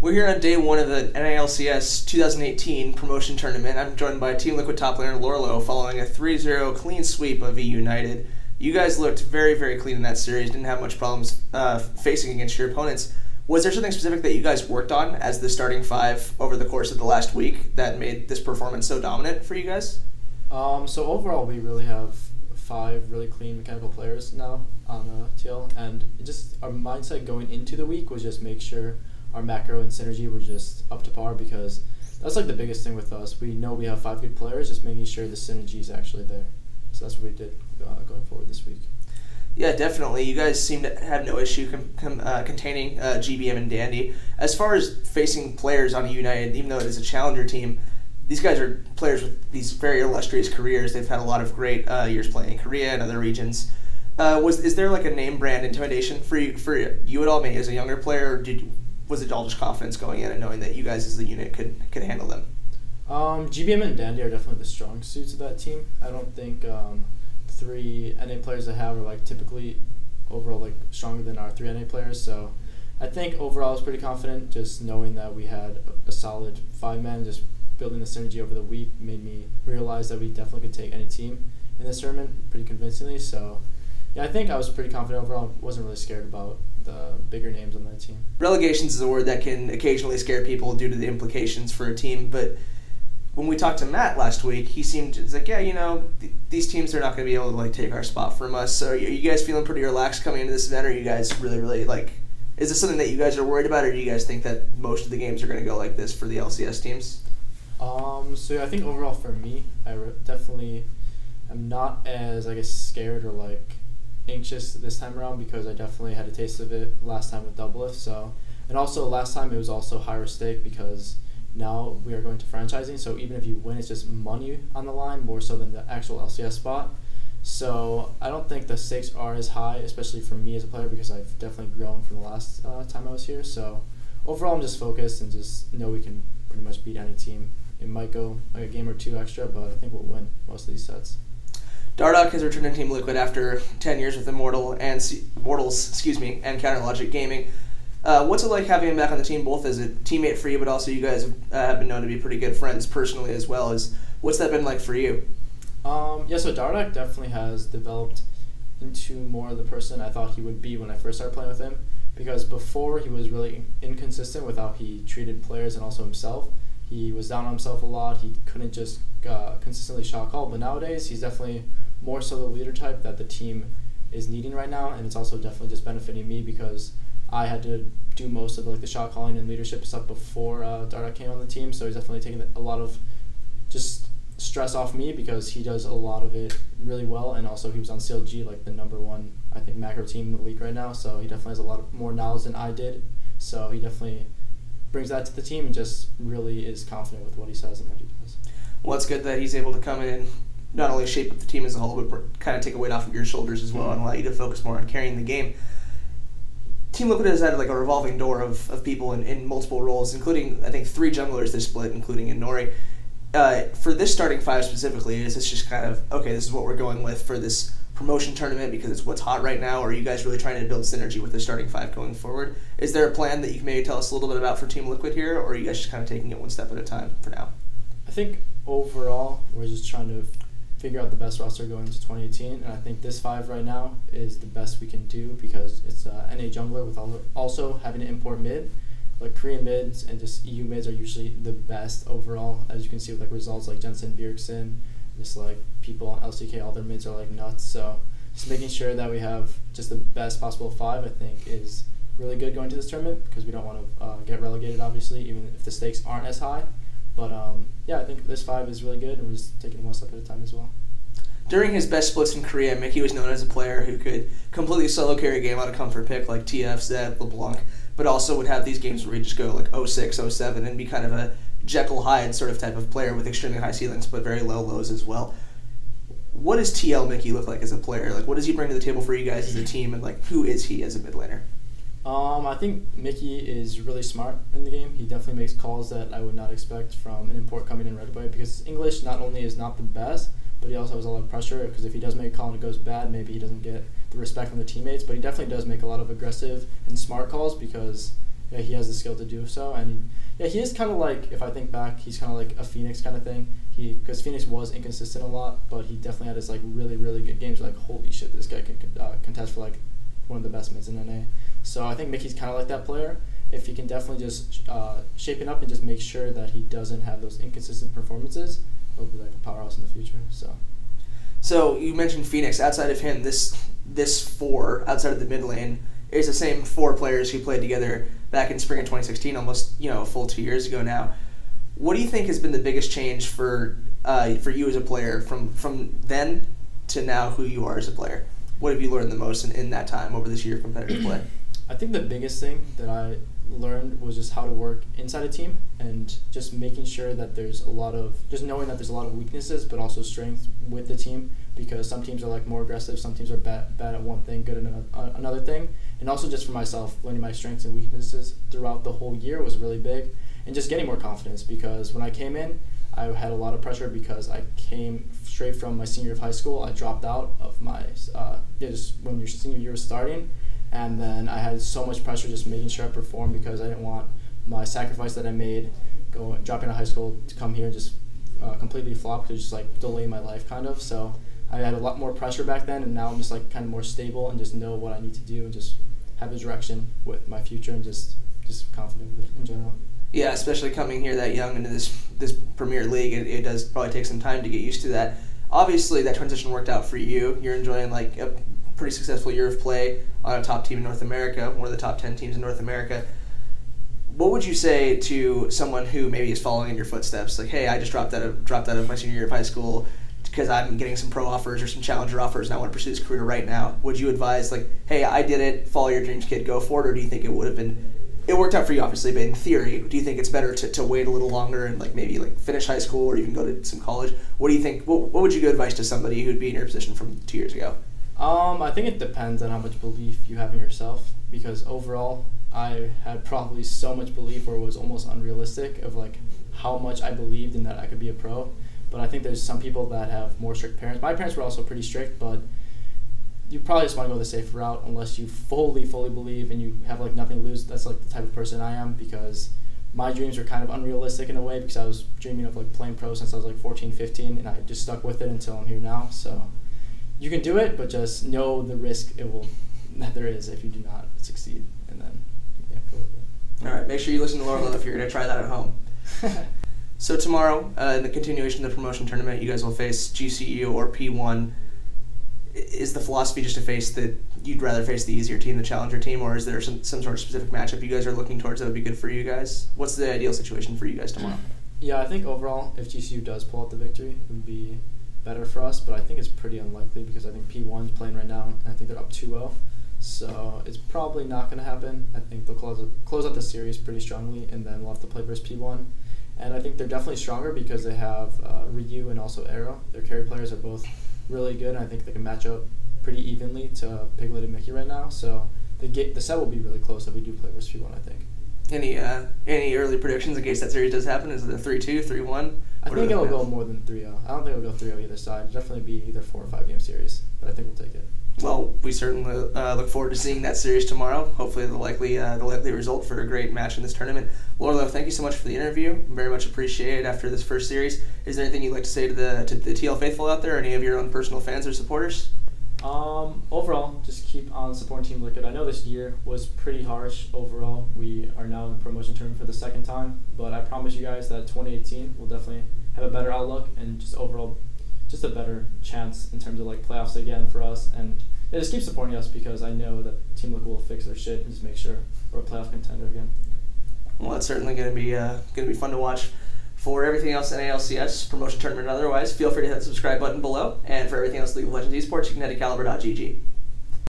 We're here on day one of the NALCS 2018 promotion tournament. I'm joined by Team Liquid top laner Lourlo following a 3-0 clean sweep of EUnited. You guys looked very, very clean in that series, didn't have much problems facing against your opponents. Was there something specific that you guys worked on as the starting five over the course of the last week that made this performance so dominant for you guys? So overall, we really have 5 really clean mechanical players now on TL, and just our mindset going into the week was just make sure our macro and synergy were just up to par, because that's like the biggest thing with us. We know we have 5 good players, just making sure the synergy is actually there. So that's what we did going forward this week. Yeah, definitely. You guys seem to have no issue containing GBM and Dandy. As far as facing players on EUnited, even though it is a challenger team, these guys are players with these very illustrious careers. They've had a lot of great years playing in Korea and other regions. Is there like a name brand intimidation for you at all, maybe as a younger player, or was it all just confidence going in and knowing that you guys as the unit could handle them? GBM and Dandy are definitely the strong suits of that team. I don't think 3 NA players I have are like typically overall like stronger than our 3 NA players. So I think overall I was pretty confident, just knowing that we had a solid 5-man. Just building the synergy over the week made me realize that we definitely could take any team in this tournament pretty convincingly. So yeah, I think I was pretty confident overall. Wasn't really scared about the bigger names on that team. Relegations is a word that can occasionally scare people due to the implications for a team, but when we talked to Matt last week, he seemed like, yeah, you know, these teams are not going to be able to like take our spot from us. So are you guys feeling pretty relaxed coming into this event? Or are you guys really like, is this something that you guys are worried about, or do you guys think that most of the games are going to go like this for the LCS teams? So yeah, I think overall for me, I definitely am not as, I guess, scared or like anxious this time around, because I definitely had a taste of it last time with Doublelift. So, and also last time it was also higher stake because now we are going to franchising. So even if you win, it's just money on the line more so than the actual LCS spot. So I don't think the stakes are as high, especially for me as a player, because I've definitely grown from the last time I was here. So overall, I'm just focused and just know we can pretty much beat any team. It might go like a game or 2 extra, but I think we'll win most of these sets. Dardoch has returned to Team Liquid after 10 years with Mortals, and Counterlogic Gaming. What's it like having him back on the team, both as a teammate for you, but also you guys have been known to be pretty good friends personally as well? What's that been like for you? Yeah, so Dardoch definitely has developed into more of the person I thought he would be when I first started playing with him, because before he was really inconsistent with how he treated players and also himself. He was down on himself a lot. He couldn't just consistently shot call, but nowadays he's definitely more so the leader type that the team is needing right now, and it's also definitely just benefiting me because I had to do most of the shot calling and leadership stuff before Dardoch came on the team. So he's definitely taking a lot of just stress off me, because he does a lot of it really well, and also he was on CLG, like the #1 I think macro team in the league right now. So he definitely has a lot of more knowledge than I did. So he definitely brings that to the team and just really is confident with what he says and what he does. Well, it's good that he's able to come in and not only shape up the team as a whole, but kind of take a weight off of your shoulders as well and allow you to focus more on carrying the game. Team Liquid has had like a revolving door of people in multiple roles, including I think 3 junglers this split, including Nori. For this starting 5 specifically, is this just kind of, okay, this is what we're going with for this promotion tournament because it's what's hot right now, or are you guys really trying to build synergy with the starting 5 going forward? Is there a plan that you can maybe tell us a little bit about for Team Liquid here, or are you guys just kind of taking it one step at a time for now? I think overall we're just trying to figure out the best roster going into 2018, and I think this 5 right now is the best we can do, because it's NA jungler with also having to import mid. Like Korean mids and just EU mids are usually the best overall, as you can see with like results like Jensen, Bjergsen, just like people on LCK, all their mids are like nuts. So just making sure that we have just the best possible 5, I think, is really good going to this tournament, because we don't want to get relegated, obviously, even if the stakes aren't as high. But yeah, I think this 5 is really good, and we're just taking it one step at a time as well. During his best splits in Korea, Mickey was known as a player who could completely solo carry a game on a comfort pick like TF, Zed, LeBlanc, but also would have these games where he'd just go like 06, 07 and be kind of a Jekyll, Hyde sort of type of player with extremely high ceilings but very low lows as well. What does TL Mickey look like as a player? Like, what does he bring to the table for you guys as a team, and like, who is he as a mid laner? I think Mickey is really smart in the game. He definitely makes calls that I would not expect from an import coming in right away, because English not only is not the best, but he also has a lot of pressure, because if he does make a call and it goes bad, maybe he doesn't get the respect from the teammates, but he definitely does make a lot of aggressive and smart calls, because yeah, he has the skill to do so. And he is kind of like, if I think back, he's kind of like a Phoenix kind of thing. Because Phoenix was inconsistent a lot, but he definitely had his like really, really good games. Like, holy shit, this guy can contest for like one of the best mids in NA. So I think Mickey's kind of like that player. If he can definitely just shape it up and just make sure that he doesn't have those inconsistent performances, he'll be like a powerhouse in the future. So you mentioned Phoenix. Outside of him, this four outside of the mid lane is the same four players who played together back in spring of 2016, almost a full 2 years ago now. What do you think has been the biggest change for you as a player from then to now who you are as a player? What have you learned the most in that time over this year of competitive play? I think the biggest thing that I learned was just how to work inside a team and just making sure that there's just knowing that there's a lot of weaknesses but also strength with the team, because some teams are like more aggressive, some teams are bad at one thing, good at another thing. And also just for myself, learning my strengths and weaknesses throughout the whole year was really big, and just getting more confidence, because when I came in, I had a lot of pressure because I came straight from my senior year of high school. I dropped out of my just when your senior year was starting, and then I had so much pressure just making sure I performed, because I didn't want my sacrifice that I made dropping out of high school to come here and just completely flop, to just like delay my life kind of. So I had a lot more pressure back then, and now I'm just like kind of more stable and just know what I need to do and just have a direction with my future and just confident with it in general. Yeah, especially coming here that young into this Premier League, it does probably take some time to get used to that. Obviously, that transition worked out for you. You're enjoying like a pretty successful year of play on a top team in North America, one of the top 10 teams in North America. What would you say to someone who maybe is following in your footsteps? Like, hey, I just dropped out of my senior year of high school because I'm getting some pro offers or some challenger offers and I want to pursue this career right now. Would you advise, like, hey, I did it, follow your dreams, kid, go for it? Or do you think it would have been, it worked out for you obviously, but in theory, do you think it's better to wait a little longer and like maybe like finish high school or even go to some college? What do you think, what would you give advice to somebody who'd be in your position from 2 years ago? I think it depends on how much belief you have in yourself, because overall I had probably so much belief where it was almost unrealistic of like how much I believed in that I could be a pro. But I think there's some people that have more strict parents. My parents were also pretty strict, but you probably just want to go the safe route unless you fully believe and you have like nothing to lose. That's like the type of person I am, because my dreams were kind of unrealistic in a way, because I was dreaming of like playing pro since I was like 14, 15, and I just stuck with it until I'm here now. So you can do it, but just know the risk that there is if you do not succeed, and then go with it. All right, make sure you listen to Lourlo if you're going to try that at home. So tomorrow, in the continuation of the promotion tournament, you guys will face GCU or P1. Is the philosophy just to face you'd rather face the easier team, the challenger team, or is there some sort of specific matchup you guys are looking towards that would be good for you guys? What's the ideal situation for you guys tomorrow? Yeah, I think overall, if GCU does pull out the victory, it would be better for us, but I think it's pretty unlikely because I think P1's playing right now, and I think they're up 2-0. So it's probably not going to happen. I think they'll close out the series pretty strongly, and then we'll have to play versus P1. And I think they're definitely stronger because they have Ryu and also Arrow. Their carry players are both really good, and I think they can match up pretty evenly to Piglet and Mickey right now. So the set will be really close if we do play versus P1, I think. Any early predictions in case that series does happen? Is it a 3-2, 3-1? I think it'll go more than 3-0. I don't think it'll go 3-0 either side. It'll definitely be either 4 or 5 game series, but I think we'll take it. Well, we certainly look forward to seeing that series tomorrow. Hopefully the likely result for a great match in this tournament. Lourlo, thank you so much for the interview. Very much appreciated after this first series. Is there anything you'd like to say to the TL faithful out there, or any of your own personal fans or supporters? Overall, just keep on supporting Team Liquid. I know this year was pretty harsh overall. We are now in the promotion tournament for the second time, but I promise you guys that 2018 will definitely have a better outlook and just overall just a better chance in terms of like playoffs again for us. And yeah, just keep supporting us, because I know that Team Liquid will fix their shit and just make sure we're a playoff contender again. Well, it's certainly going to be fun to watch. For everything else in ALCS, promotion tournament and otherwise, feel free to hit the subscribe button below. And for everything else League of Legends eSports, you can head to caliber.gg.